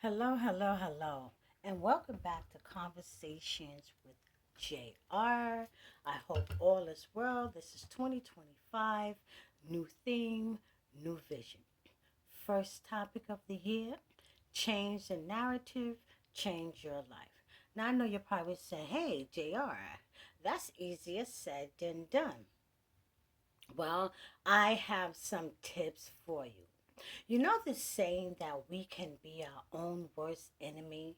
Hello, hello, hello, and welcome back to Conversations with JR. I hope all is well. This is 2025, new theme, new vision. First topic of the year, change the narrative, change your life. Now, I know you're probably saying, hey, JR, that's easier said than done. Well, I have some tips for you. You know the saying that we can be our own worst enemy?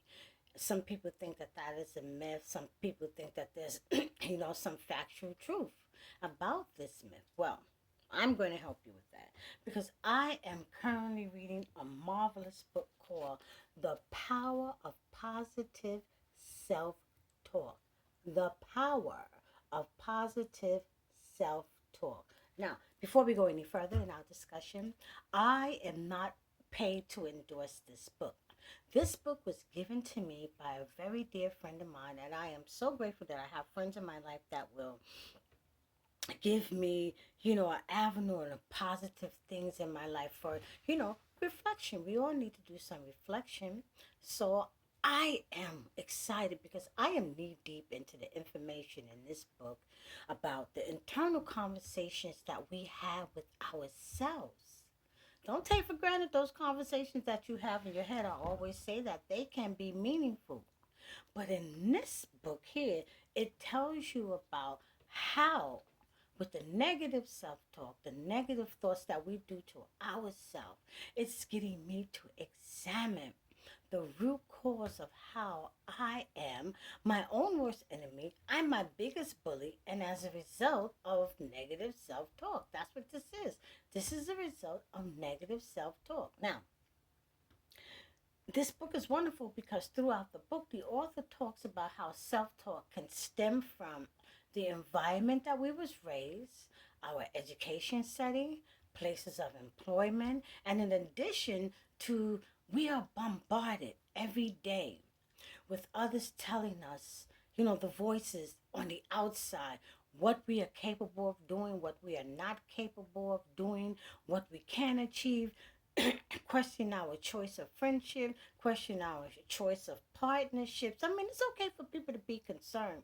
Some people think that that is a myth. Some people think that there's, some factual truth about this myth. Well, I'm going to help you with that because I am currently reading a marvelous book called The Power of Positive Self Talk. The Power of Positive Self Talk. Now, before we go any further in our discussion, I am not paid to endorse this book. This book was given to me by a very dear friend of mine, and I am so grateful that I have friends in my life that will give me, an avenue and a positive things in my life for, reflection. We all need to do some reflection. So I am excited because I am knee deep into the information in this book about the internal conversations that we have with ourselves. Don't take for granted those conversations that you have in your head. I always say that they can be meaningful. But in this book here, it tells you about how, with the negative self talk, the negative thoughts that we do to ourselves, it's getting me to examine the root cause of how I am my own worst enemy. I'm my biggest bully, and as a result of negative self talk. That's what this is. This is a result of negative self talk. Now, this book is wonderful because throughout the book, the author talks about how self-talk can stem from the environment that we was raised, our education setting, places of employment, and in addition to we are bombarded every day with others telling us, the voices on the outside, what we are capable of doing, what we are not capable of doing, what we can achieve, question our choice of friendship, question our choice of partnerships. I mean, it's okay for people to be concerned,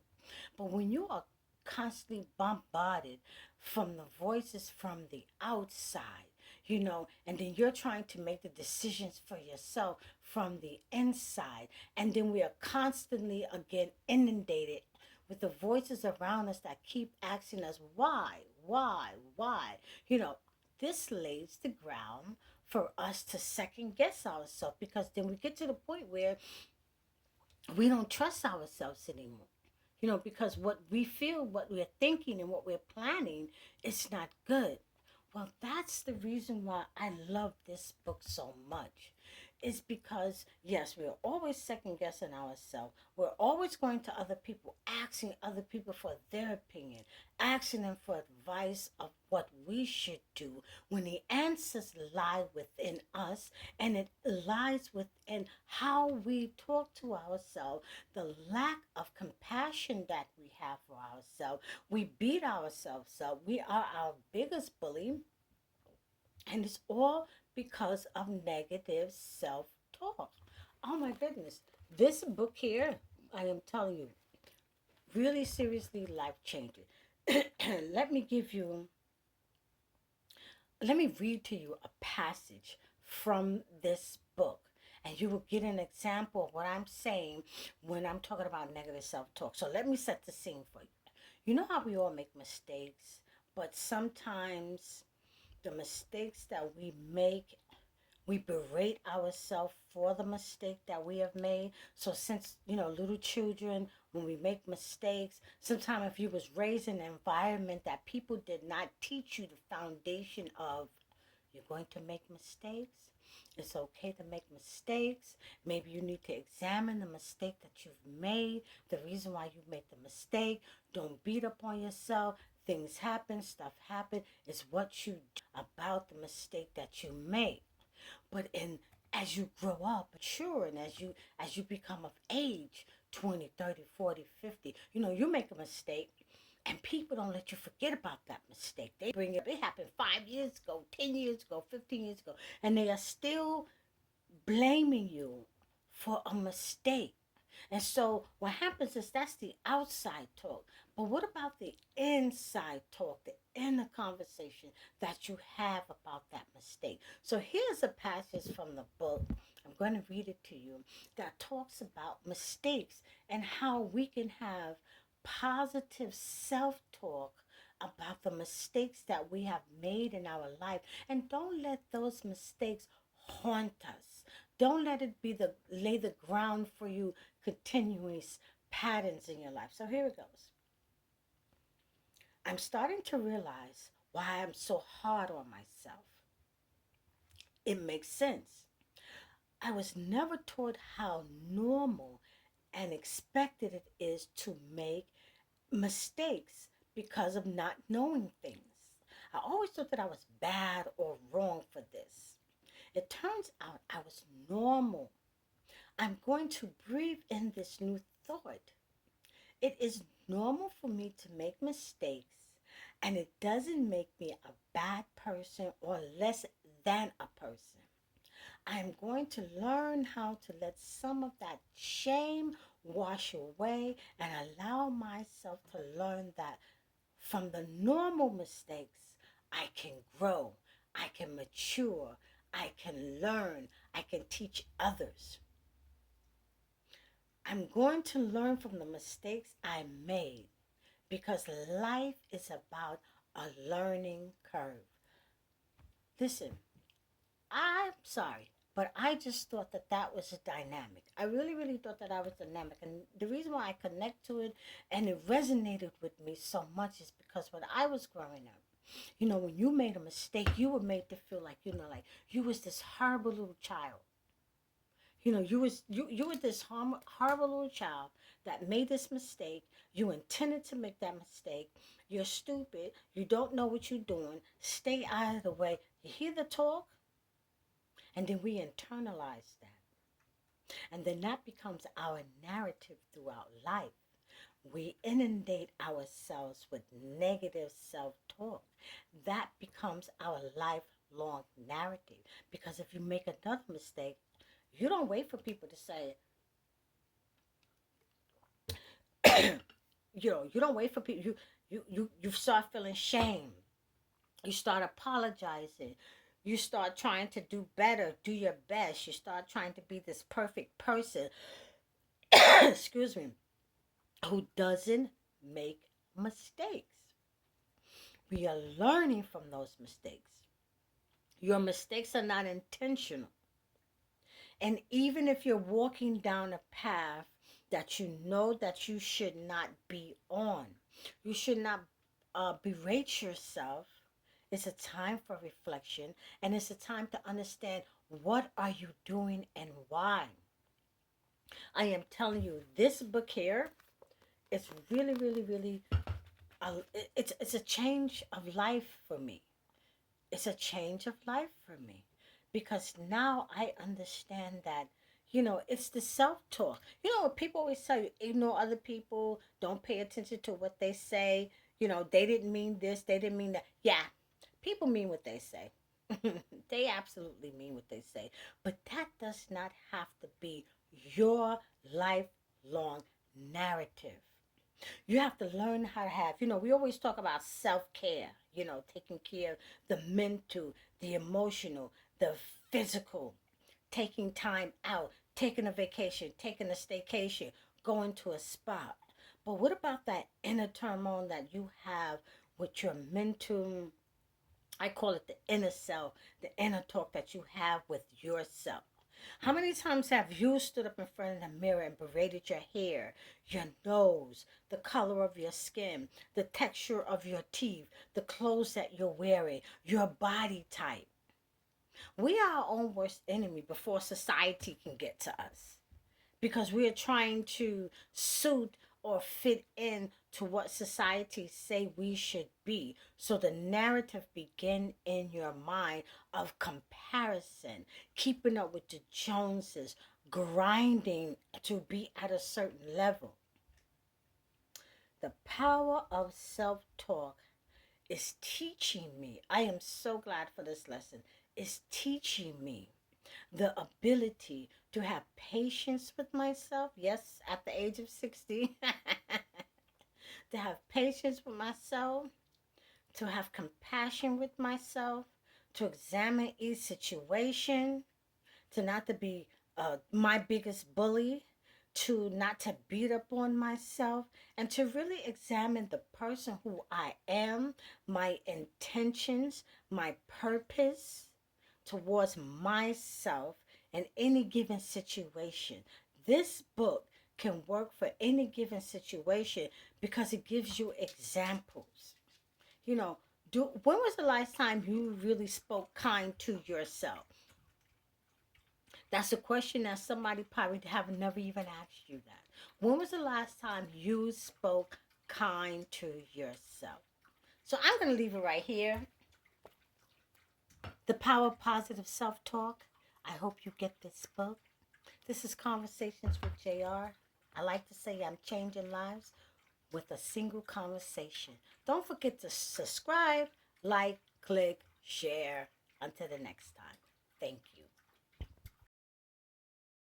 but when you are constantly bombarded from the voices from the outside, and then you're trying to make the decisions for yourself from the inside, and then we are constantly again inundated with the voices around us that keep asking us why, this lays the ground for us to second guess ourselves, because then we get to the point where we don't trust ourselves anymore. Because what we feel, what we're thinking, and what we're planning is not good. Well, that's the reason why I love this book so much. Is because, yes, we're always second guessing ourselves. We're always going to other people, asking other people for their opinion, asking them for advice of what we should do, when the answers lie within us, and it lies within how we talk to ourselves, the lack of compassion that we have for ourselves. We beat ourselves up. We are our biggest bully, and it's all because of negative self talk. Oh my goodness. This book here, I am telling you, really seriously life changing. let me give you, let me read to you a passage from this book. And you will get an example of what I'm saying when I'm talking about negative self talk. So let me set the scene for you. You know how we all make mistakes, but sometimes the mistakes that we make, we berate ourselves for the mistake that we have made. So since, little children, when we make mistakes, sometimes if you was raised in an environment that people did not teach you the foundation of, you're going to make mistakes, it's okay to make mistakes. Maybe you need to examine the mistake that you've made, the reason why you made the mistake. Don't beat up on yourself. Things happen, stuff happen. It's what you do about the mistake that you made. But as you grow up, mature, and as you become of age, 20, 30, 40, 50, you make a mistake, and people don't let you forget about that mistake. They bring it happened 5 years ago, 10 years ago, 15 years ago, and they are still blaming you for a mistake. And so what happens is that's the outside talk. But what about the inside talk, the inner conversation that you have about that mistake? So here's a passage from the book. I'm going to read it to you that talks about mistakes and how we can have positive self talk about the mistakes that we have made in our life. And don't let those mistakes haunt us. Don't let it be the lay the ground for you continuous patterns in your life. So here it goes. I'm starting to realize why I'm so hard on myself. It makes sense. I was never taught how normal and expected it is to make mistakes because of not knowing things. I always thought that I was bad or wrong for this. It turns out I was normal. I'm going to breathe in this new thought. It is normal for me to make mistakes, and it doesn't make me a bad person or less than a person. I am going to learn how to let some of that shame wash away and allow myself to learn that from the normal mistakes, I can grow, I can mature, I can learn, I can teach others. I'm going to learn from the mistakes I made because life is about a learning curve. Listen, I'm sorry, but I just thought that that was a dynamic. I really, really thought that I was dynamic. And the reason why I connect to it and it resonated with me so much is because when I was growing up, when you made a mistake, you were made to feel like, like you was this horrible little child. You were this horrible little child that made this mistake. You intended to make that mistake. You're stupid. You don't know what you're doing. Stay out of the way. You hear the talk? And then we internalize that. And then that becomes our narrative throughout life. We inundate ourselves with negative self talk. That becomes our lifelong narrative. Because if you make another mistake, you don't wait for people to say, you don't wait for people. You start feeling shame. You start apologizing. You start trying to do better, do your best. You start trying to be this perfect person, excuse me, who doesn't make mistakes. We are learning from those mistakes. Your mistakes are not intentional. And even if you're walking down a path that you know that you should not be on, you should not berate yourself. It's a time for reflection, and it's a time to understand what are you doing and why. I am telling you, this book here, it's really, really, really, it's a change of life for me. It's a change of life for me because now I understand that it's the self-talk. People always say ignore other people, don't pay attention to what they say. They didn't mean this, they didn't mean that. Yeah, people mean what they say. They absolutely mean what they say, but that does not have to be your lifelong narrative. You have to learn how to have, we always talk about self-care, taking care of the mental, the emotional, the physical, taking time out, taking a vacation, taking a staycation, going to a spa. But what about that inner turmoil that you have with your mental, I call it the inner self, the inner talk that you have with yourself? How many times have you stood up in front of the mirror and berated your hair, your nose, the color of your skin, the texture of your teeth, the clothes that you're wearing, your body type? We are our own worst enemy before society can get to us because we are trying to suit or fit in to what society say we should be. So the narrative begin in your mind of comparison, keeping up with the Joneses, grinding to be at a certain level. The power of self-talk is teaching me. I am so glad for this lesson. It's teaching me the ability to have patience with myself. Yes, at the age of 60, to have patience with myself, to have compassion with myself, to examine each situation, to not to be my biggest bully, to not to beat up on myself, and to really examine the person who I am, my intentions, my purpose towards myself in any given situation. This book can work for any given situation because it gives you examples. You know, when was the last time you really spoke kind to yourself? That's a question that somebody probably have never even asked you that. When was the last time you spoke kind to yourself? So I'm going to leave it right here. The Power of Positive Self-Talk. I hope you get this book. This is Conversations with JR. I like to say I'm changing lives with a single conversation. Don't forget to subscribe, like, click, share. Until the next time. Thank you.